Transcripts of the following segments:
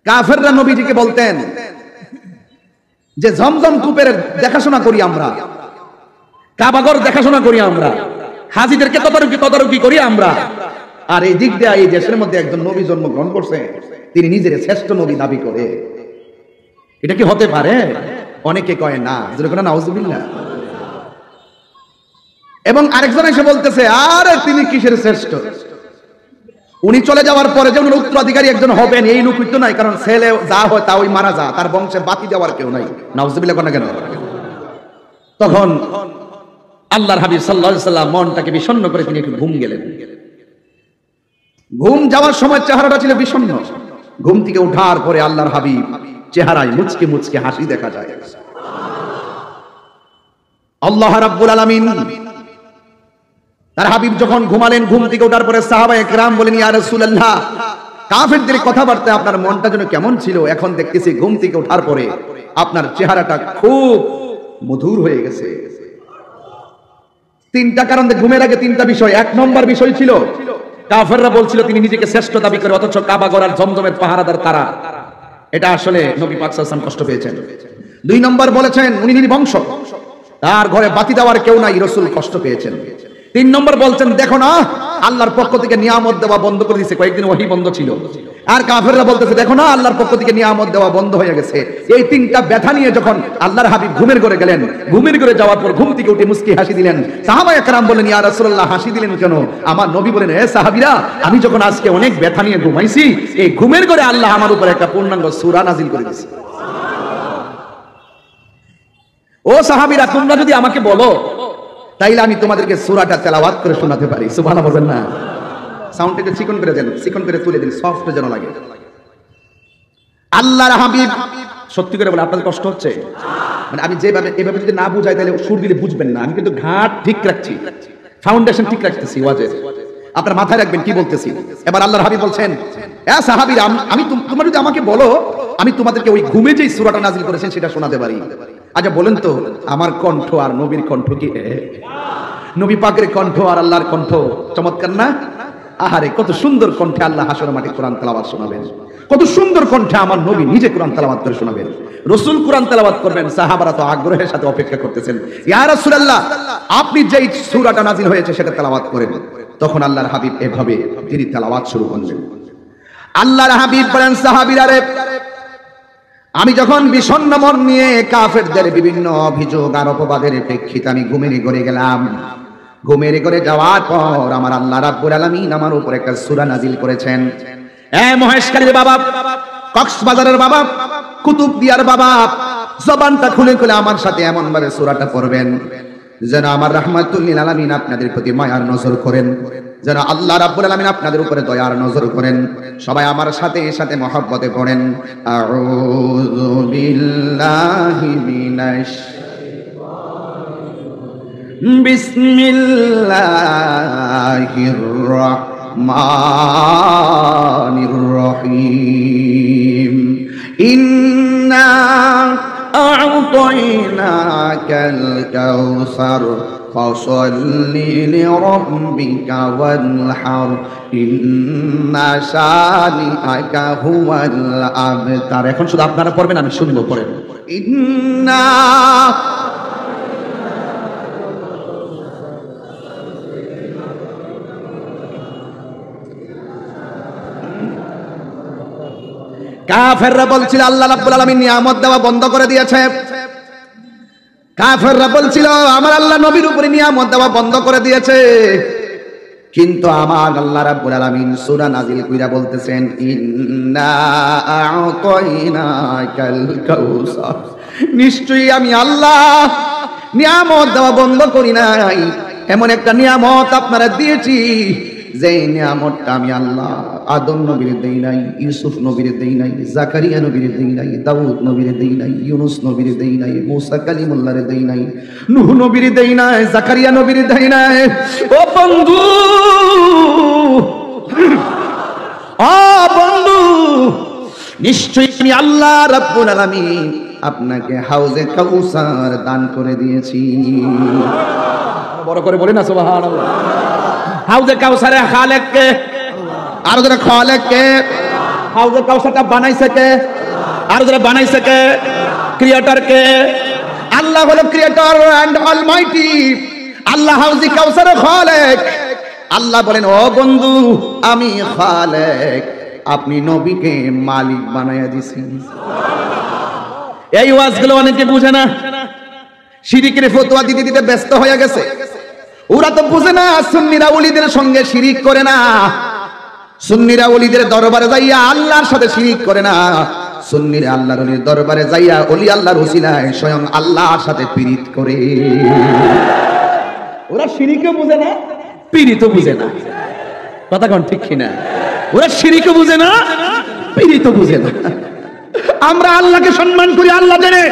কাফেররা নবীজিকে বলতেন যে জমজম কূপের দেখাশোনা করি আমরা, কাবাগর দেখাশোনা করি আমরা, হাজীদেরকে তদারকি করি আমরা, আর এই দিক দিয়ে এই দেশের মধ্যে একজন নবী জন্মগ্রহণ করছে, তিনি নিজের শ্রেষ্ঠ নবী দাবি করে। এটা কি হতে পারে? অনেকে কয় না, যেরকম নাউজুবিল্লাহ। এবং আরেকজন এসে বলতেছে, আরে তিনি কিসের শ্রেষ্ঠ? উনি চলে যাওয়ার পরে যেমন উত্তরাধিকারী একজন হবেন এই লুকিত নাই, কারণ ছেলে যা হয় তা ওই মারা যা, তার বংশে বাতি দেওয়ার কেউ নাই। নাউজুবিল্লাহ কোন কেন? তখন আল্লাহর হাবিব সাল্লাল্লাহু আলাইহি সাল্লাম মনটাকে বিষণ্ণ করে তিনি একটু ঘুম গেলেন। ঘুম যাওয়ার সময় চেহারাটা ছিল বিষণ্ণ। ঘুম থেকে ওঠার পরে আল্লাহর হাবিব চেহারায় মুচকে মুচকে হাসি দেখা যায়। আল্লাহ রাব্বুল আলামিন তার হাবিব যখন ঘুমালেন, ঘুম থেকে ওঠার পরে সাহাবায়ে কেরাম বলেন, ইয়া রাসূলুল্লাহ, কাফেরদের কথাবার্তা আপনার মনটা যেন কেমন ছিল, এখন দেখতেছি ঘুম থেকে ওঠার পরে আপনার চেহারাটা খুব মধুর হয়ে গেছে। তিনটা কারণে ঘুমের আগে তিনটা বিষয়। এক নম্বর বিষয় ছিল কাফেররা বলছিল তিনি নিজেকে শ্রেষ্ঠ দাবি করে, অথচ কাবা ঘর আর জমজমের পাহারাদার তারা। এটা আসলে নবী পাক সাল্লাল্লাহু আলাইহি ওয়াসাল্লাম কষ্ট পেয়েছেন। দুই নম্বর বলেছেন উনি নির্বংশ, তার ঘরে বাতি দেওয়ার কেউ নাই, রাসূল কষ্ট পেয়েছেন। তিন নম্বর বলছেন দেখো না আল্লাহর পক্ষ থেকে নিয়ামত দেওয়া বন্ধ করে দিয়েছে, কয়েকদিন ওহী বন্ধ ছিল। আর কাফেররা বলতেছে দেখো না আল্লাহর পক্ষ থেকে নিয়ামত দেওয়া বন্ধ হয়ে গেছে। এই তিনটা ব্যথা নিয়ে যখন আল্লাহর হাবিব ঘুমের ঘরে গেলেন, ঘুমের ঘরে যাওয়ার পর ঘুম থেকে উঠে মুস্কি হাসি দিলেন। সাহাবায়ে কেরাম বলেন, ইয়া রাসূলুল্লাহ, হাসি দিলেন কেন? আমার নবী বলেন, এ সাহাবীরা, আমি যখন আজকে অনেক ব্যথা নিয়ে ঘুমাইছি, এই ঘুমের ঘরে আল্লাহ আমার উপর একটা পূর্ণাঙ্গ সূরা নাজিল করে দিয়েছে। ও সাহাবীরা, তোমরা যদি আমাকে বলো তাইলে আমি তোমাদেরকে সূরাটা তেলাওয়াত করে শোনাতে পারি। সুবহানাল্লাহ বলেন না? সাউন্ডটাকে চিকন করে দেন, চিকন করে তুলে দিন, সফট যেন লাগে। আল্লাহর হাবিব সত্যি করে বলে আপনাদের কষ্ট হচ্ছে? মানে আমি যেভাবে এভাবে যদি না বুঝাই তাহলে সুর দিলে বুঝবেন না। আমি কিন্তু ঘাট ঠিক রাখছি, ফাউন্ডেশন ঠিক রাখতেছি ওয়াজের, আপনার মাথায় রাখবেন কি বলতেছি। এবার আল্লাহর হাবিব বলছেন, এ সাহাবীরা, আমি তোমরা যদি আমাকে বলো আমি তোমাদেরকে ওই ঘুমে যেই সূরাটা নাজিল করেছেন সেটা শোনাতে পারি। আচ্ছা বলেন তো, আমার কণ্ঠ আর নবীর কণ্ঠ কি? নবী পাকের কণ্ঠ আর আল্লাহর কণ্ঠ চমৎকার না? আহারে কত সুন্দর কণ্ঠে আল্লাহ হাসর মাঠে কোরআন তেলাওয়াত শোনাবেন, কত সুন্দর কণ্ঠে আমার নবী নিজে কোরআন তেলাওয়াত করে শোনাবেন, রাসূল কোরআন তেলাওয়াত করবেন। সাহাবারা তো আগ্রহের সাথে অপেক্ষা করতেছেন, ইয়া রাসূলুল্লাহ, আপনি যেই সূরাটা নাজিল হয়েছে সেটা তেলাওয়াত করেন। তখন আল্লাহর হাবিব এভাবে তিনি তেলাওয়াত শুরু করলেন। আল্লাহর হাবিব বলেন, সাহাবীরা রে, আমি যখন বিষণ্ণ মন নিয়ে কাফেরদের বিভিন্ন অভিযোগ আর অপবাদের প্রেক্ষিতে আমি ঘুমের ঘরে গেলাম, ঘুমের ঘরে যাওয়ার পর আমার আল্লাহ রাব্বুল আলামিন আমার উপর একটা সূরা নাজিল করেছেন। এ মহেশখালীর বাবা, কক্সবাজারের বাবা, কুতুবদিয়ার বাবা, জবানটা খুলে খুলে আমার সাথে এমন ভাবে সূরাটা পড়বেন যেন আমার রাহমাতুল লিল আলামিন আপনাদের প্রতি মায়ার নজর করেন, যেন আল্লাহ রাব্বুল আলামিন আপনাদের উপরে দয়ার নজর করেন। সবাই আমার সাথে সাথে মহব্বতে পড়েন, আউযু বিল্লাহি মিনাশ বিসমিল্লাহির রাহমানির রহিম। ইন্না আ'তাইনাকাল কাউসার ফাসাল্লি লিরাব্বিকা ওয়ানহার ইন্না শানিআকা হুয়াল আবতার। এখন শুধু আপনারা পড়বেন, আমি শুনবো, পড়েন। ইন্না কাফেররা বলছিল আল্লাহ রাব্বুল আলামিন নিয়ামত দেওয়া বন্ধ করে দিয়েছে। কাফেররা বলছিল আমার আল্লাহ নবীর উপরে নিয়ামত দেওয়া বন্ধ করে দিয়েছে। কিন্তু আমার আল্লাহ রাব্বুল আলামিন সূরা নাজিল কইরা বলতেছেন, ইন্না আ'তাইনাকাল কাউসার, নিশ্চয়ই আমি আল্লাহ নিয়ামত দেওয়া বন্ধ করি নাই। এমন একটা নিয়ামত আপনারা দিয়েছি যে নিয়ামতটা আমি আল্লাহ আদম নবীর দেই নাই, ইউসুফ নবীর দেই নাই, জাকারিয়া নবীর দেই নাই, দাউদ নবীর দেই নাই, ইউনুস নবীর দেই নাই, মুসা কালিমুল্লাহর দেই নাই, নূহ নবীর দেই নাই, জাকারিয়া নবীর দেই নাই। ও বন্ধু, ও বন্ধু, নিশ্চয়ই আমি আল্লাহ রাব্বুল আলামিন আপনাকে হাউজে কাউসার দান করে দিয়েছি। বড় করে বলি না সুবহানাল্লাহ। হাউজে কাউসারের খালেক কে? আর যারা খালেক কে? হাউজে কাউসারটা বানাইছে কে? আর যারা বানাইছে কে? ক্রিয়েটর কে? আল্লাহ হলো ক্রিয়েটর এন্ড অলমাইটি। আল্লাহ হাউজে কাউসারের খালেক। আল্লাহ বলেন, ও বন্ধু আমি খালেক, আপনি নবীকে মালিক বানাইয়া দিছেন। এই ওয়াজগুলো অনেকে বুঝে না, শিরিকের ফতোয়া দিতে দিতে ব্যস্ত হয়ে গেছে। ওরা তো বুঝে না সুন্নিরা ওলিদের সঙ্গে শিরিক করে না, সুন্নিরা ওলিদের দরবারে যাইয়া আল্লাহর সাথে শিরিক করে না, সুন্নিরা আল্লাহর ওলির দরবারে যাইয়া ওলি আল্লাহর ওসিলায় স্বয়ং আল্লাহর সাথে পীড়িত করে। ওরা শিরিকও বুঝে না, পীড়িতও বুঝে না। কথা কোন ঠিক কিনা? ওরা শিরিকও বুঝে না, পীড়িতও বুঝে না। আমরা আল্লাহকে সম্মান করি আল্লাহ জেনে,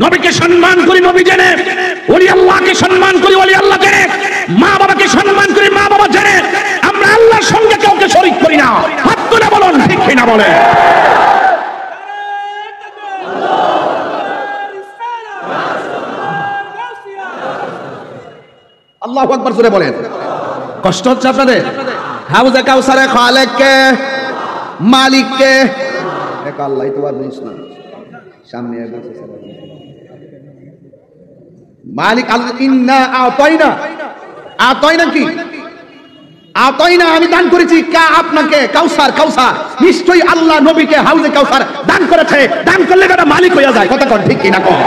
নবীকে সম্মান করি নবী জেনে, ওলি আল্লাহকে সম্মান করি ওলি আল্লাহ জেনে, মা বাবাকে সম্মান করি মা বাবা জেনে। আমরা আল্লাহর সঙ্গে কাউকে শরীক করি না। হাত তুলে বলুন ঠিক কিনা বলে। আল্লাহু আকবার জোরে বলেন। কষ্ট হচ্ছে আপনাদের? হাউজে কাউসারে খালেক কে? মালিক কে? এক আল্লাহই তো বুঝিস না, সামনে বসে সবাই মালিক আল্লাহ। ইন্না আতাইনা, আতাইনা কি? আতাইনা আমি দান করেছি কা আপনাকে কাউসার, কাউসার নিশ্চয়ই আল্লাহ নবীকে হাউজে কাউসার দান করেছে। দান করলে এটা মালিক হয়ে যায়। কথা কোন ঠিক কিনা কও?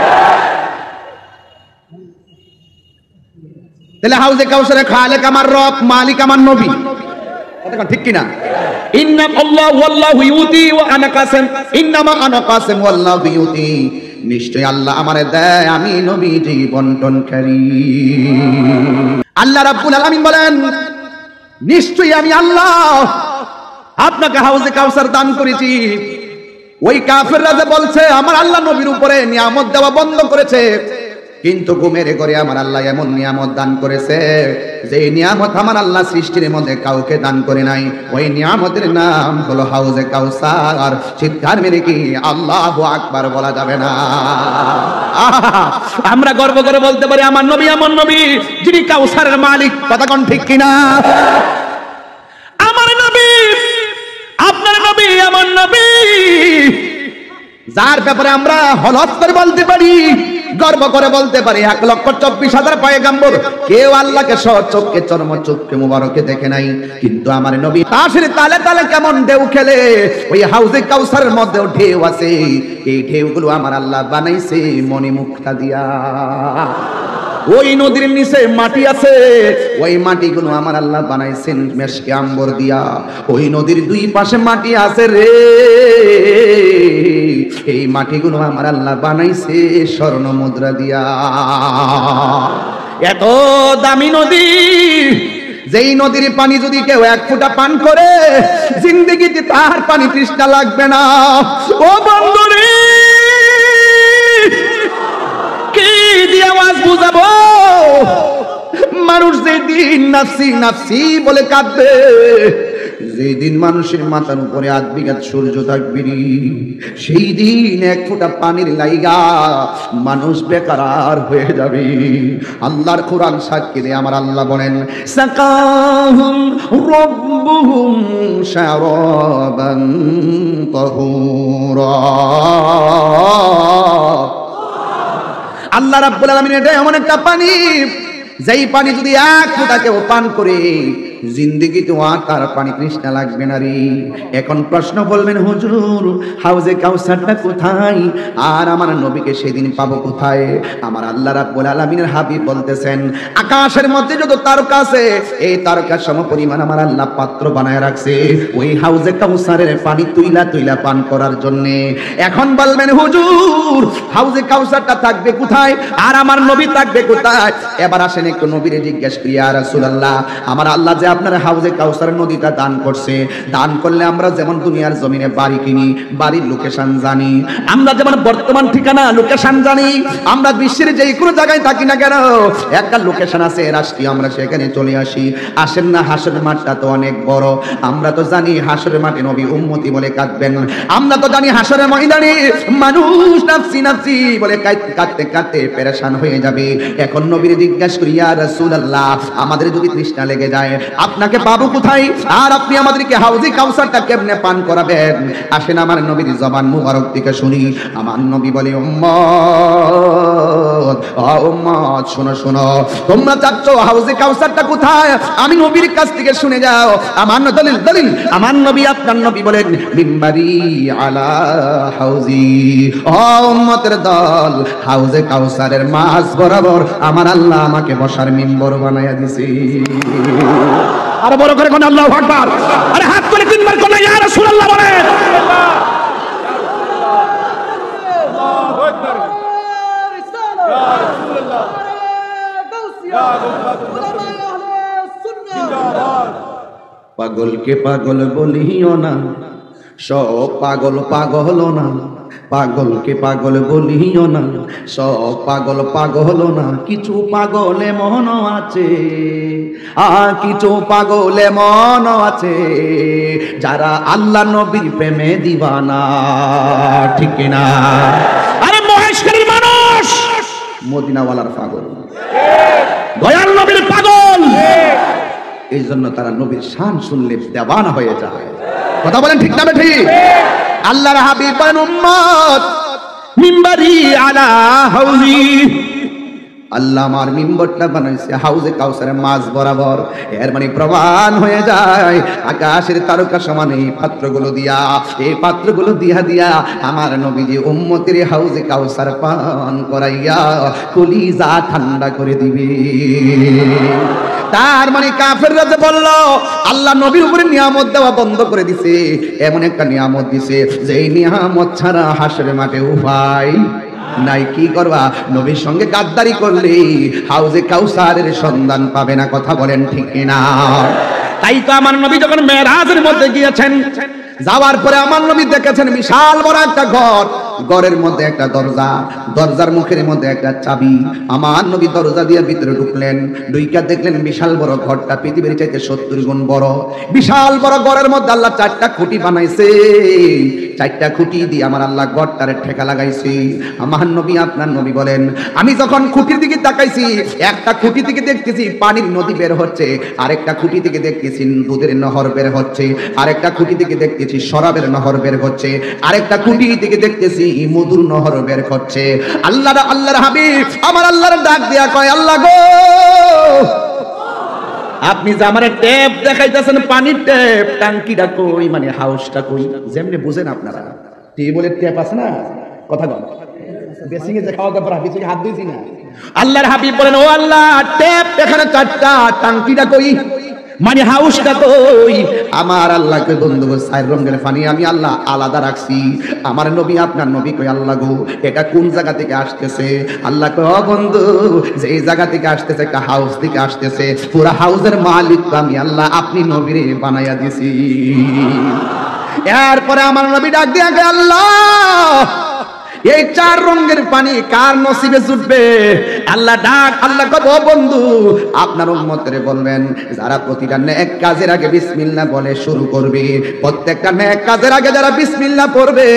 তাহলে হাউজে কাউসারে খালেক আমার রব, মালিক আমার নবী। কথা কোন ঠিক কিনা? ইন্না আল্লাহু ওয়াল্লাহু ইউতি ওয়া আনা কাসিম, ইন্নামা আনা কাসিম ওয়াল্লাহু ইউতি। নিশ্চয় আল্লাহ আমারে দেয়, আমি নবীজি বন্টনকারী। আল্লাহ রাব্বুল আলামিন বলেন, নিশ্চয়ই আমি আল্লাহ আপনাকে হাউজে কাউসার দান করেছি। ওই কাফেররা যে বলছে আমার আল্লাহ নবীর উপরে নিয়ামত দেওয়া বন্ধ করেছে, কিন্তু ঘুমের ঘরে আমার আল্লাহ এমন নিয়ামত দান করেছে যে নিয়ামত আমার আল্লাহ সৃষ্টির মধ্যে কাউকে দান করে নাই। ওই নিয়ামতের নাম হলো হাউজে কাউসার। চিৎকার মেরে কি আল্লাহু আকবার বলা যাবে না? আমরা গর্ব করে বলতে পারি আমার নবী এমন নবী যিনি কাউসারের মালিক। কথা কোন ঠিক কিনা? আমার নবী, আপনার নবী এমন নবী যার ব্যাপারে আমরা হলফ করে বলতে পারি, গর্ব করে বলতে পারি 1,24,000 পয়গম্বর কেউ আল্লাহকে সচক্ষে চরম চক্ষে মুবারকে দেখে নাই, কিন্তু আমার নবী তাসের তালে তালে কেমন ঢেউ খেলে। ওই হাউজে কাউসারের মধ্যেও ঢেউ আছে। এই ঢেউগুলো আমার আল্লাহ বানাইছে মণিমুক্তা দিয়া। ওই নদীর নিচে মাটি আছে, ওই মাটিগুলো আমার আল্লাহ বানাইছেন মেশকে আম্বর দিয়া। ওই নদীর দুই পাশে মাটি আছে রে, এই মাটিগুলো আমার আল্লাহ বানাইছে স্বর্ণ মুদ্রা দিয়া। এত দামি নদী, যেই নদীর পানি যদি কেউ 1 ফোঁটা পান করে জিন্দেগিতে তার পানি তৃষ্ণা লাগবে না। ও বন্ধুরে, কি দিয়ে আওয়াজ বুঝাবো? মানুষ যেদিন নাফসি নাফসি বলে কাঁদবে, যেদিন মানুষের মাথার উপরে 8 বিঘা সূর্য থাকবে, সেই দিন 1 ফোঁটা পানির লাইগা মানুষ বেকার হয়ে যাবে। আল্লাহর কোরআন সাক্ষী দিয়ে আমার আল্লাহ বলেন, সাকাহুম রাব্বুহুম শারাবান তাহুরা। আল্লাহ রাব্বুল আলামিন এটা এমন একটা পানি, যেই পানি যদি 1 ফোঁটা কেউ পান করে জিন্দেগিতে আর তার পানি তৃষ্ণা লাগবে না রে। এখন প্রশ্ন বলবেন, হুজুর হাউজে কাউসারটা কোথায় আর আমার নবীকে সেদিন পাবো কোথায়? আমার আল্লাহ রাব্বুল আলামিনের হাবিব বলতেছেন, আকাশের মধ্যে যত তারকা আছে এই তারকার সমপরিমাণ আমার আল্লাহ পাত্র বানায় রাখছে ওই হাউজে কাউসারের পানি তুইলা তুইলা পান করার জন্য। এখন বলবেন, হুজুর হাউজে কাউসারটা থাকবে কোথায় আর আমার নবী থাকবে কোথায়? এবার আসেন একটু নবীরে জিজ্ঞেস করি, ইয়া রাসূলুল্লাহ আমার আল্লাহ যে আপনার হাউজে কাউসার নদীটা দান করছে, দান করলে আমরা যেমন দুনিয়ার জমিনে বাড়ি কিনি, বাড়ির লোকেশন জানি, আমরা যেমন বর্তমান ঠিকানা লোকেশন জানি, আমরা বিশ্বের যে কোনো জায়গায় থাকি না কেন একটা লোকেশন আছে রাষ্ট্রীয়, আমরা সেখানে চলে আসি। আসেন না, হাসরের মাঠটা তো অনেক বড়, আমরা তো জানি হাসরের মাঠে নবী উম্মতি বলে কাঁদবেন, আমরা তো জানি হাসরের ময়দানে মানুষ নাফসি নাফসি বলে কাঁদতে কাঁদতে পেরেশান হয়ে যাবে। এখন নবীর জিজ্ঞাসা করি, ইয়া রাসূলুল্লাহ আমাদের যদি তৃষ্ণা লেগে যায় আপনাকে পাবো কোথায়, আর আপনি আমাদেরকে হাউজে কাউসারটা কেমনে পান করাবেন? আসেন আমার নবীর জবান মুবারক থেকে শুনি। আমার নবী বলে, উম্মত ও উম্মত শোনো শোনো, তোমরা চাচ্ছ হাউজে কাউসারটা কোথায়, আমি নবীর কাছ থেকে শুনে যাও। আমার দলিল দলিল, আমার নবী আপনার নবী বলেন, মিম্বারি আলা হাউজি। ও উম্মতের দল, হাউজে কাউসারের মাঝ বরাবর আমার আল্লাহ আমাকে বসার মিম্বর বানায়া দিছে। আর বড় করে কোন আল্লাহু আকবার, আরে হাত করে তিনবার কোন ইয়া রাসূলুল্লাহ বলেন। পাগলকে পাগল বলিও না, সব পাগল পাগল না। পাগলকে পাগল বলিও না, সব পাগল পাগল না। কিছু পাগলে মন আছে, কিছু পাগলে মন আছে, যারা আল্লাহ নবীর প্রেমে দিবানা, ঠিক না? আরে মহেশখালীর মানুষ মদিনাওয়ালার পাগল, দয়াল নবীর পাগল, এই জন্য তারা নবীর শান শুনলে দেওয়ানা হয়ে যায়। কথা বলেন ঠিক না ঠিক? আল্লাহর হাবিব বলেন, উম্মত মিম্বারি আলা হাউজি, আল্লাহ আমার মিম্বরটা বানাইছে হাউজে কাউসারের মাঝ বরাবর। এর মানে প্রমাণ হয়ে যায় আকাশের তারকা সমান এই পাত্রগুলো দিয়া, এই পাত্রগুলো দিয়া দিয়া আমার নবীজি উম্মতের হাউজে কাউসার পান করাইয়া কলিজা ঠান্ডা করে দিবে। তার মানে কাফেররা যে বলল আল্লাহ নবীর উপরে নিয়ামত দেওয়া বন্ধ করে দিছে, এমন একটা নিয়ামত দিছে যে এই নিয়ামত ছাড়া হাসরের মাঠে উপায় নাই। কি করবা? নবীর সঙ্গে গাদ্দারি করলে হাউজে কাউসারের সন্ধান পাবে না। কথা বলেন ঠিক কিনা? তাই তো আমার নবী যখন মেরাজের মধ্যে গিয়েছেন, যাওয়ার পরে আমার নবী দেখেছেন বিশাল বড় একটা ঘর, ঘরের মধ্যে একটা দরজা, দরজার মুখের মধ্যে একটা চাবি। আমার নবী দরজা দিয়ে ভিতরে ঢুকলেন, ঢুইকা দেখলেন বিশাল বড় ঘরটা পৃথিবীর চাইতে 70 গুণ বড়। বিশাল বড় ঘরের মধ্যে আল্লাহ 4টা খুঁটি বানাইছে, 4টা খুঁটি দিয়ে আমার আল্লাহ ঘরটারে ঠেকা লাগাইছে। আমার নবী আপনার নবী বলেন, আমি যখন খুঁটির দিকে তাকাইছি, একটা খুঁটি থেকে দেখতেছি পানির নদী বের হচ্ছে, আরেকটা খুঁটি থেকে দেখতেছি দুধের নহর বের হচ্ছে, আরেকটা খুঁটি থেকে দেখতেছি শরাবের নহর বের হচ্ছে, আরেকটা খুঁটি থেকে দেখতেছি মধুর নহর বের হচ্ছে। আল্লাহর হাবিব আমার আল্লাহর ডাক দিয়া কয়, আল্লাহ গো, আপনি যে আমার ট্যাপ দেখাইতেছেন, পানির ট্যাপ, টাঙ্কিটা কই, মানে হাউসটা কই? যেমনি বুঝেন আপনারা, টিউবওয়েলের ট্যাপ আছে না, কথা বল, বেসিংয়ে যে খাওয়া দাওয়া হাবিব হাত দিয়েছি না। আল্লাহর হাবিব বলেন, ও আল্লাহ, ট্যাপ এখানে 4টা, টাঙ্কিটা কই, মানে হাউসটা কই? আমার আল্লাহকে বন্ধু 4 রঙের পানি আমি আল্লাহ আলাদা রাখছি। আমার নবী আপনার নবী কই, আল্লাহ গো, এটা কোন জায়গা থেকে আসতেছে? আল্লাহ কয়, ও বন্ধু, যে এই জায়গা থেকে আসতেছে, একটা হাউস থেকে আসতেছে, পুরো হাউসের মালিক আমি আল্লাহ, আপনি নবীরে বানাইয়া দিছি। এরপরে আমার নবী ডাক দিয়া কয়, আল্লাহ, এই 4 রঙের পানি কার নসিবে জুটবে? আল্লাহ ডাক, আল্লাহ কয়, ও বন্ধু, আপনার উম্মতরে বলবেন যারা প্রতিটা নেক কাজের আগে বিসমিল্লাহ বলে শুরু করবে, প্রত্যেকটা নেক কাজের আগে যারা বিসমিল্লাহ পড়বে,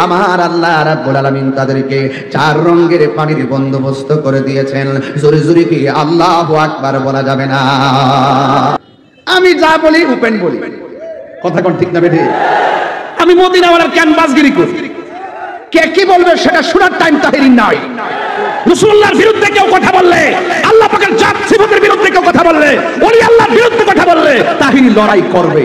আমার আল্লাহ রাব্বুল আলামিন তাদেরকে 4 রঙের পানির বন্দোবস্ত করে দিয়েছেন। জোরে জোরে কি আল্লাহু আকবার বলা যাবে না? আমি যা বলি ওপেন বলি, কথা কোন ঠিক না বেঠে? আমি মদিনাওয়ালার ক্যানভাসগিরি করি, কে কি বলবে সেটা শোনার টাইম তাহিরি নাই। রাসূলুল্লাহর বিরুদ্ধে কেউ কথা বললে, আল্লাহ পাকের জাত সিফাতের বিরুদ্ধে কেউ কথা বললে, ওলি আল্লাহর বিরুদ্ধে কথা বললে, তাহিরি লড়াই করবে।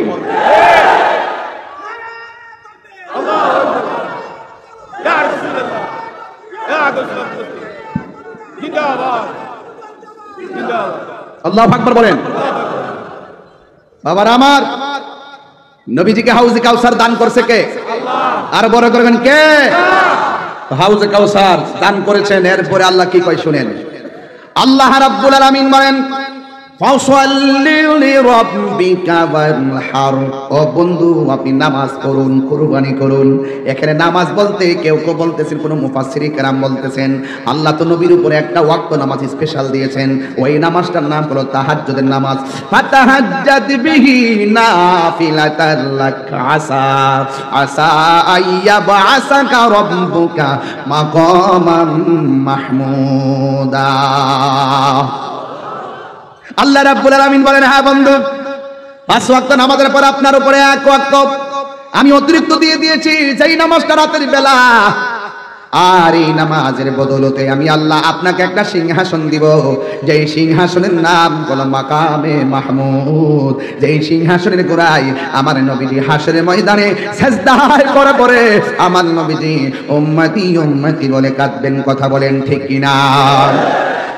আল্লাহু আকবার বলেন। বাবার আমার, নবীজিকে হাউজে কাউসার দান করছে কে? আল্লাহ। আর বড় করবেন কে? হাউজে কাউসার দান করেছেন। এরপরে আল্লাহ কি কয় শুনেন। আল্লাহ রাব্বুল আলামিন বলেন, ফাসাল্লি লিরাব্বিকা ওয়ানহার। ও বন্ধু, আপনি নামাজ পড়ুন, কুরবানি করুন। এখানে নামাজ বলতে কেউ কেউ বলতেছেন, কোন মুফাসসির কেরাম বলতেছেন আল্লাহ তো নবীর উপরে একটা ওয়াক্ত নামাজ স্পেশাল দিয়েছেন, ওই নামাজটার নাম হলো তাহাজ্জুদের নামাজ। ফাতাহাজ্জাদ বিহি নাফিলাতাল লাক আসা আইয়াবআসাকা রাব্বুকা মাকামান মাহমুদা। আল্লাহ রাব্বুল আলামিন বলেন, হ্যাঁ বন্ধু, 5 ওয়াক্ত নামাজের পর আপনার উপরে 1 ওয়াক্ত আমি অতিরিক্ত দিয়ে দিয়েছি, যেই নামাজটা রাতের বেলা। আর এই নামাজের বদলতে আমি আল্লাহ আপনাকে একটা সিংহাসন দিব, যেই সিংহাসনের নাম হলো মাকামে মাহমুদ। যেই সিংহাসনের গোড়ায় আমার নবীজি হাসরের ময়দানে সিজদায় পড়ে পড়ে আমার নবীজি উম্মতি উম্মতি বলে কাঁদবেন। কথা বলেন ঠিক কিনা?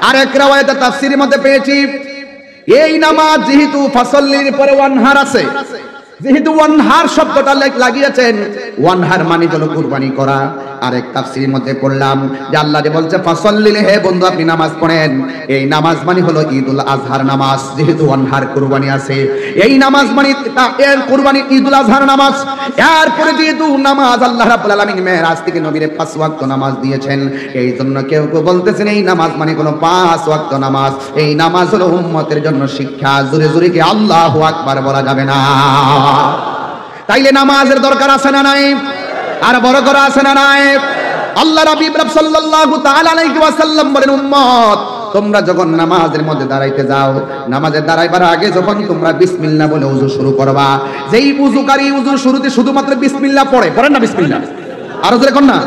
আরেক riwayate তাফসীরের মধ্যে পেয়েছি, এই নামাজ যেহেতু ফাসল্লির পরে ওয়ানহার আছে, যেহেতু ওয়ানহার শব্দটা লাগিয়েছেন, ওয়ানহার মানে হলো কুরবানি করা। আরেক তাফসীরের মধ্যে পড়লাম যে আল্লাহ যে বলছে ফাসল্লিল, হে বন্ধু আপনি নামাজ পড়েন, এই নামাজ মানে হলো ঈদুল আজহার নামাজ। যেহেতু ওয়ানহার কুরবানি আছে, এই নামাজ মানে এর কুরবানি ঈদুল আজহার নামাজ। এরপরে যেহেতু নামাজ আল্লাহ রাব্বুল আলামিন মেরাজ থেকে নবীরে 5 ওয়াক্ত নামাজ দিয়েছেন, এই জন্য কেউ কেউ বলতেছেন এই নামাজ মানে কোনো 5 ওয়াক্ত নামাজ, এই নামাজ হলো উম্মতের জন্য শিক্ষা। জোরে জোরে কি আল্লাহু আকবার বলা যাবে না? তাইলে নামাজের দরকার আছে না নাই? আর বড় করা আছে না নাই? আল্লাহ রাব্বি সাল্লাল্লাহু তাআলা আলাইহি ওয়াসাল্লাম বলেন, উম্মত তোমরা যখন নামাজের মধ্যে দাঁড়াইতে যাও, নামাজের দাঁড়াইবার আগে যখন তোমরা বিসমিল্লাহ বলে ওযু শুরু করবা, যেই ওযুকারী ওযুর শুরুতে শুধুমাত্র বিসমিল্লাহ পড়েন না বিসমিল্লাহ, আরো জোরে কোন না,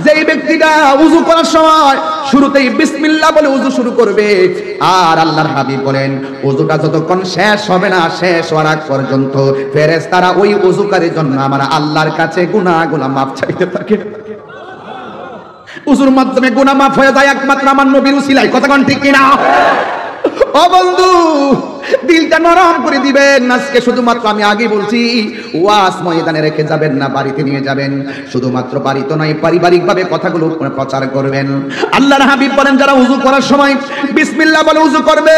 যেই ব্যক্তিটা ওযু করার সময় শুরুতেই বিসমিল্লাহ বলে ওযু শুরু করবে, আর আল্লাহর হাবিব বলেন ওযুটা যতক্ষণ শেষ হবে না, শেষ হওয়ার আগ পর্যন্ত ফেরেশতারা ওই ওযুকারীর জন্য আমার আল্লাহর কাছে গুনাহগুলো মাফ চাইতে থাকে। ওযুর মাধ্যমে গুনাহ মাফ হয়ে যায় একমাত্র আমার নবীর উসিলায়। কথা কোন ঠিক কিনা? ও বন্ধু, দিলটা নরম করে দিবেন। আজকে শুধুমাত্র আমি আগে বলছি, ওয়াজ ময়দানে রেখে যাবেন না, বাড়িতে নিয়ে যাবেন। শুধুমাত্র বাড়িতে নয়, পারিবারিকভাবে কথাগুলো প্রচার করবেন। আল্লাহর হাবিব বলেন যারা ওযু করার সময় বিসমিল্লাহ বলে ওযু করবে,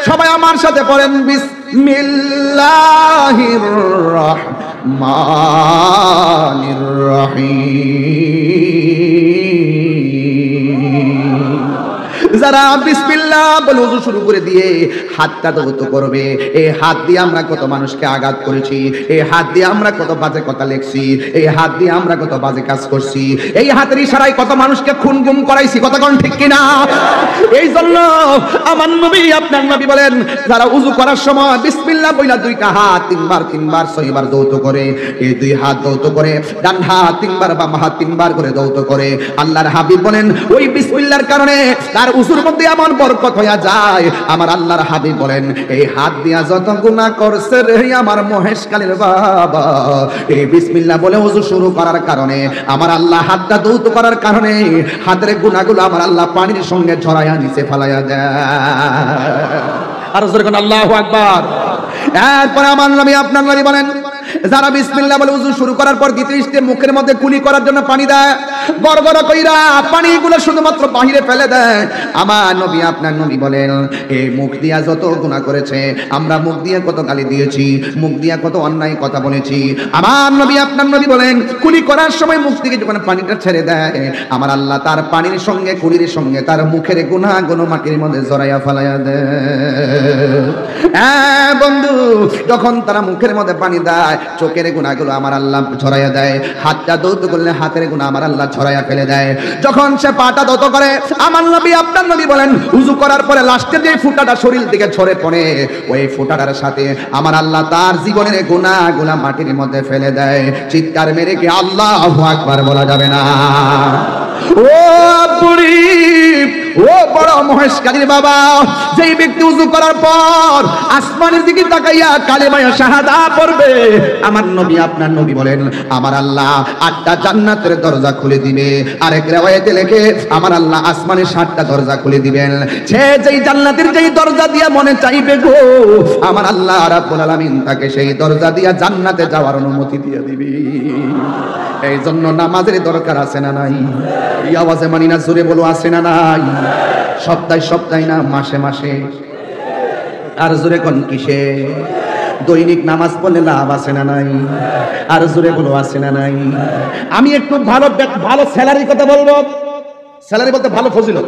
সবাই আমার সাথে পড়েন বিসমিল্লাহির রহমানির রহিম। যারা বিসমিল্লাহ বলে ওযু শুরু করে দিয়ে হাতটা ধৌত করবে, এই হাত দিয়ে আমরা কত মানুষকে আঘাত করেছি, এই হাত দিয়ে আমরা কত বাজে কথা লিখছি, এই হাত দিয়ে আমরা কত বাজে কাজ করছি, এই হাতের ইশারায় কত মানুষকে খুন গুম করাইছি। কথা কোন ঠিক কিনা? এই জন্য আমার নবী আপনার নবী বলেন যারা ওযু করার সময় বিসমিল্লাহ বইলা দুইটা হাত তিনবার 6বার ধৌত করে, এই দুই হাত ধৌত করে, ডান হাত 3বার, বাম হাত 3বার করে ধৌত করে, আল্লাহর হাবিব বলেন ওই বিসমিল্লাহর কারণে তার ওযুর মধ্যে এমন বরকত হয়ে যায়। আমার আল্লাহর হাবিব বলেন এই হাত দিয়া যত গুনাহ করছে রে আমার মহেশকালীর বাবা, এই বিসমিল্লাহ বলে ওযু শুরু করার কারণে, আমার আল্লাহ হাতটা ধৌত করার কারণে হাতের গুনাহগুলো আমার আল্লাহ পানির সঙ্গে ঝরায়া নিচে ফেলায়া দেয়। আর জোরে কোন আল্লাহু আকবার। এরপর আমার নবী আপনার নবী বলেন যারা বিসমিল্লাহ বলে ওযু শুরু করার পর গিতরিষ্টে মুখের মধ্যে কুলি করার জন্য পানি দেয়, গড়গড় কইরা পানিগুলো শুধুমাত্র বাহিরে ফেলে দেয়, আমার নবী আপনার নবী বলেন এই মুখ দিয়া যত গুনাহ করেছে, আমরা মুখ দিয়ে কত গালি দিয়েছি, মুখ দিয়া কত অন্যায় কথা বলেছি, আমার নবী আপনার নবী বলেন কুলি করার সময় মুখ থেকে যখন পানিটা ছেড়ে দেয়, আমার আল্লাহ তার পানির সঙ্গে কুলির সঙ্গে তার মুখের গুনাহগুলো মাটির মধ্যে জড়াইয়া ফেলাইয়া দেয়। হ্যাঁ বন্ধু, যখন তারা মুখের মধ্যে পানি দেয়, চোখের গুনাহগুলো আমার আল্লাহ ঝরাইয়া দেয়, হাতটা ধৌত করলে হাতের গুনাহ আমার আল্লাহ ঝরাইয়া ফেলে দেয়। যখন সে পাটা ধৌত করে, আমার নবী আপনার নবী বলেন ওযু করার পরে লাস্টের যে ফুটাটা শরীর থেকে ঝরে পড়ে, ওই ফুটাটার সাথে আমার আল্লাহ তার জীবনের গুনাহগুলো মাটির মধ্যে ফেলে দেয়। চিৎকার মেরে কি আল্লাহু আকবার বলা যাবে না? ও বুড়ি, ও বড় মহেশকালীর বাবা, যেই ব্যক্তি ওযু করার পর আসমানের দিকে তাকাইয়া কালেমায়ে শাহাদা পড়বে, আমার নবী আপনার নবী বলেন আমার আল্লাহ 8টা জান্নাতের দরজা খুলে দিবে। আরেক riwayate লেখে আমার আল্লাহ আসমানের 7টা দরজা খুলে দিবেন। সে যেই জান্নাতের যেই দরজা দিয়া মনে চাইবে গো, আমার আল্লাহ রাব্বুল আলামিন তাকে সেই দরজা দিয়া জান্নাতে যাওয়ার অনুমতি দিয়ে দিবে। এই জন্য নামাজের দরকার আছে না নাই? এই আওয়াজে মানি না, জোরে বলো আছে না নাই? সপ্তাহে সপ্তাহে না, মাসে মাসে? আর জোরে কোন কিসে? দৈনিক নামাজ পড়লে লাভ আছে না নাই? আর জোরে বলো আছে না নাই? আমি একটু ভালো স্যালারির কথা বলবো। স্যালারি বলতে ভালো ফজিলত।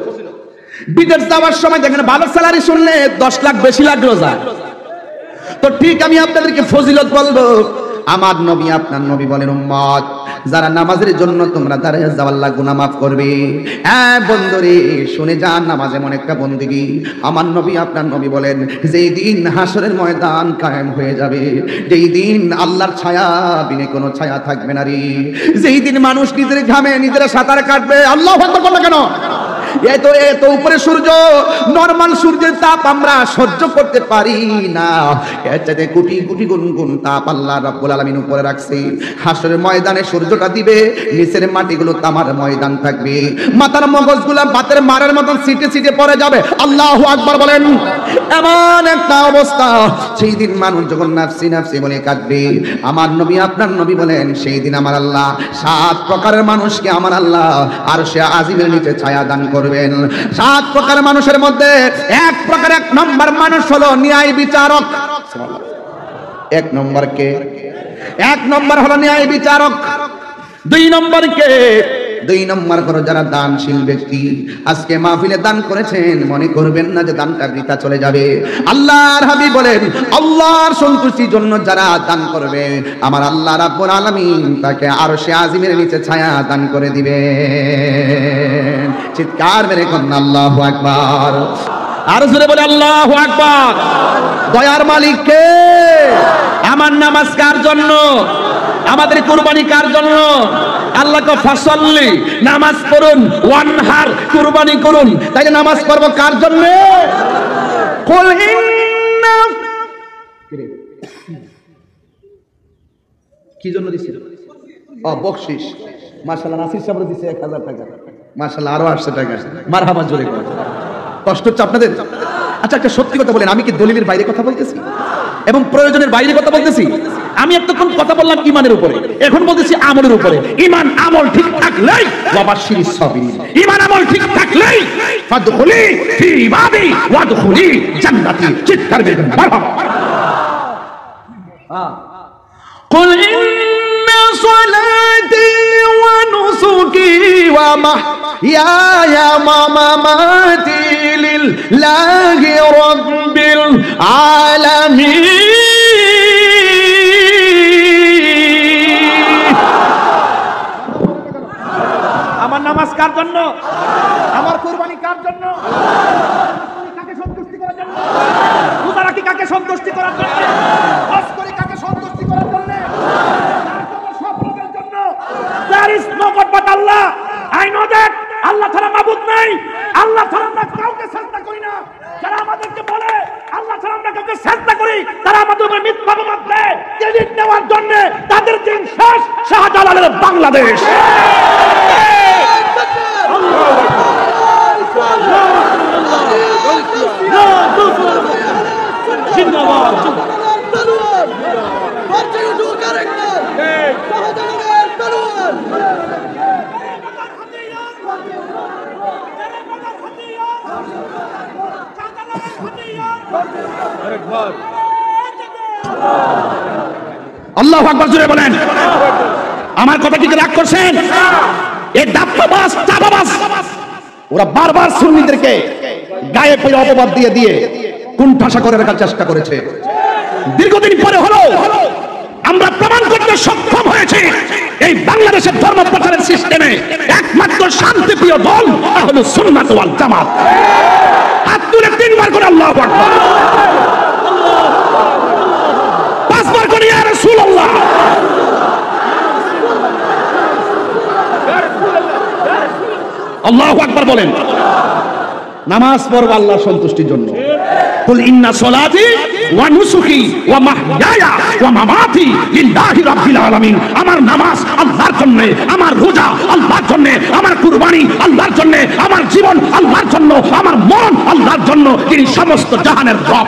বিদেশ যাওয়ার সময় দেখেন ভালো স্যালারি শুনলে 10 লাখ বেশি লাগলো যায়। তো ঠিক আমি আপনাদেরকে ফজিলত বলবো। আমার নবী আপনার নবী বলেন উম্মত যারা নামাজের জন্য তোমরা দাঁড়িয়ে যাও আল্লাহ গুনাহ মাফ করবে। হ্যাঁ বন্ধুরে শুনে যান, নামাজ এমন একটা বন্দেগী, আমার নবী আপনার নবী বলেন যেই দিন হাসরের ময়দান কায়েম হয়ে যাবে, যেই দিন আল্লাহর ছায়া বিনে কোনো ছায়া থাকবে না রে, যেই দিন মানুষ নিজের ঘামে নিজের সাঁতার কাটবে। আল্লাহু আকবার বললো কেন? এত উপরে সূর্য, নরমাল সূর্যের তাপ আমরা সহ্য করতে পারি না, এর চাইতে কোটি কোটি গুণ তাপ আল্লাহ রাব্বুল আলামিন উপরে রাখছে। হাসরের ময়দানে সূর্যটা দিবে, নিচের মাটিগুলো তামার ময়দান থাকবে, মাথার মগজগুলা বাতের মারের মতন সিটে সিটে পড়ে যাবে। আল্লাহু আকবার বলেন। এমন একটা অবস্থা, সেই দিন মানুষ যখন নাফসি নাফসি বলে কাঁদবে, আমার নবী আপনার নবী বলেন সেই দিন আমার আল্লাহ 7 প্রকারের মানুষকে আমার আল্লাহ আরশে আজিমের নিচে ছায়া দান করবেন। 7 প্রকার মানুষের মধ্যে এক নম্বর মানুষ হলো ন্যায় বিচারক। 1 নম্বর কে? 1 নম্বর হলো ন্যায় বিচারক। 2 নম্বর কে? 2 নম্বর হলো যারা দানশীল ব্যক্তি। আজকে মাহফিলে দান করেছেন, মনে করবেন না যে দানটা বৃথা চলে যাবে। আল্লাহর হাবিব বলেন আল্লাহর সন্তুষ্টির জন্য যারা দান করবে, আমার আল্লাহ রাব্বুল আলামিন তাকে আরশে আজিমের নিচে ছায়া দান করে দিবেন। চিৎকার মেরে কন্যা আল্লাহু আকবার। আর জোরে বলে আল্লাহু আকবার। দয়ার মালিক কে? আমার নামাজ কার জন্য? আমাদের কুরবানি কার জন্য? আল্লাহকে ফাসাল্লি, নামাজ পড়ুন, ওয়ানহার, কুরবানি করুন। তাই নামাজ পড়ব কার জন্য? কুল ইন্না, কি জন্য দিছি? বকশিশ। মাশাআল্লাহ নাসির সাহেব দিছে 1000 টাকা, মাশাআল্লাহ আরো 800 টাকা। মারহাবা জোরে করে। কষ্ট হচ্ছে আপনাদের? আচ্ছা একটা সত্যি কথা বলেন, আমি কি দলিলের বাইরে কথা বলতেছি এবং প্রয়োজনের বাইরে কথা বলতেছি? আমি এতক্ষণ কথা বললাম ইমানের উপরে, এখন বলতেছি আমলের উপরে। ইমান আমল ঠিক থাকলেই ওয়াবাশশিরিস সাবিরিন, ইমান আমল ঠিক থাকলেই ফাদখুলি ফি ইবাদি ওয়াদখুলি জান্নাতি। চিৎকার করে মারহাবা। কুল ইন্না সালাতি ওয়া নুসুকি ওয়া মাহইয়ায়া ওয়া মামাতি লিল্লাহি রাব্বিল আলামিন। আমার নামাজ কার জন্য? আমার কুরবানি কার জন্য? কাকে সন্তুষ্টি করার জন্য? রোজা রাখি কাকে সন্তুষ্টি করার জন্য? হজ করি কাকে সন্তুষ্টি করার জন্য? সব লোকের জন্য। There is no God but Allah. I know that. আল্লাহ ছাড়া মাবুদ নাই, আল্লাহ ছাড়া আমরা কাউকে সাজদা করি না। যারা আমাদেরকে বলে আল্লাহ ছাড়া আমরা কাউকে সাজদা করি, তারা আমাদের উপরে মিথ্যা অপবাদ দেয় ক্রেডিট নেওয়ার জন্য। তাদের দিন শেষ। শাহজালালের বাংলাদেশ। আল্লাহু আকবার জোরে বলেন। আমার কথা কি রাগ করছেন? এই দাপ্পাবাজ চাপাবাজ ওরা বারবার সুন্নিদেরকে গায়ে পড়ে অপবাদ দিয়ে দিয়ে কুণ্ঠাসা করে রাখার চেষ্টা করেছে। দীর্ঘদিন পরে হলো আমরা প্রমাণ করতে সক্ষম হয়েছি এই বাংলাদেশের ধর্ম প্রচারের সিস্টেমে একমাত্র শান্তিপ্রিয় দল হলো সুন্নাত ওয়াল জামাত। হাত তুলে 3 বার করে আল্লাহু আকবার, 5 বার করে ইয়া রাসূলুল্লাহ। আল্লাহু আকবার বলেন। নামাজ পড়ব আল্লাহর সন্তুষ্টির জন্য। কুল ইন্না সলাতি ওয়া নুসুকি ওয়া মাহইয়ায়া ওয়া মামাতি লিল্লাহি রাব্বিল আলামিন। আমার নামাজ আল্লাহর জন্য, আমার রোজা আল্লাহর জন্য, আমার কুরবানি আল্লাহর জন্য, আমার জীবন আল্লাহর জন্য, আমার মরণ আল্লাহর জন্য, যিনি সমস্ত জাহানের রব।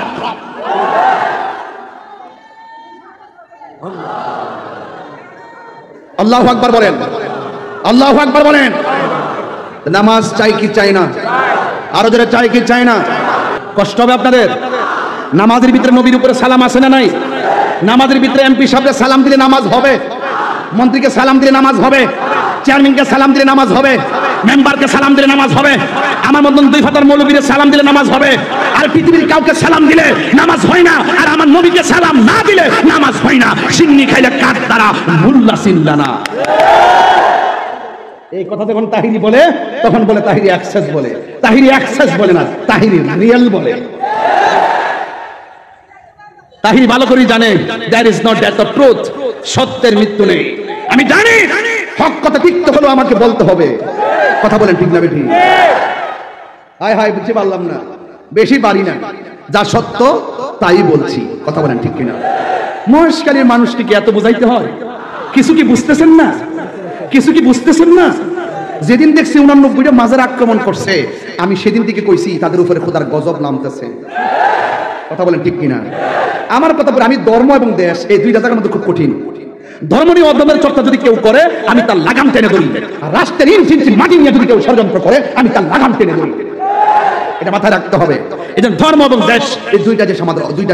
আল্লাহু আকবার বলেন। আল্লাহু আকবার বলেন। নামাজ চাই কি চাই না? আরো যারা চাই কি চাই না? কষ্ট হবে আপনাদের? নামাজের ভিতরে নবীর উপরে সালাম আছে না নাই? নামাজের ভিতরে এমপি সাহেবকে সালাম দিলে নামাজ হবে? মন্ত্রীকে সালাম দিলে নামাজ হবে, চেয়ারম্যানকে সালাম দিলে নামাজ হবে, মেম্বারকে সালাম দিলে নামাজ হবে, আমার মতন দুই ফাতার মৌলবীরে সালাম দিলে নামাজ হবে। আর পৃথিবীর কাউকে সালাম দিলে নামাজ হয় না, আর আমার নবীকে সালাম না দিলে নামাজ হয় না। সিন্নি খাইলে কাঠ দ্বারা মুল্লা সিল্লা না। এই কথা যখন তাহিরি বলে তখন বলে তাহিরি অ্যাক্সেস বলে, তাহিরি অ্যাক্সেস বলে না, তাহিরি রিয়েল বলে। তাহিরি ভালো করে জানে that is not that the truth, সত্যের মৃত্যু নেই। আমি জানি হক কথা ঠিক তো হলো আমাকে বলতে হবে। কথা বলেন ঠিক না বেঠি? হায় হায় বুঝতে পারলাম না, বেশি পারি না, যা সত্য তাই বলছি। কথা বলেন ঠিক কিনা? মহেশখালীর মানুষকে কি এত বোঝাইতে হয়? কিছু কি বুঝতেছেন না? কিছু কি বুঝতেছেন না? যেদিন দেখছি 89টা মাজার আক্রমণ করছে, আমি সেদিন থেকে কইছি তাদের উপরে খোদার গজব নামতেছে। কথা বলেন ঠিক কিনা? আমার কথা বলে, আমি ধর্ম এবং দেশ এই দুইটা জায়গার মধ্যে খুব কঠিন। ধর্ম নিয়ে অধর্মের চর্চা যদি কেউ করে আমি তার লাগাম টেনে ধরি, আর রাষ্ট্রের ইঞ্চি ইঞ্চি মাটি নিয়ে যদি কেউ ষড়যন্ত্র করে আমি তার লাগাম টেনে ধরি। এটা মাথায় রাখতে হবে। এই জন্য ধর্ম এবং দেশ এই দুইটা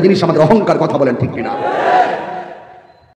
জিনিস আমাদের অহংকার। কথা বলেন ঠিক কিনা?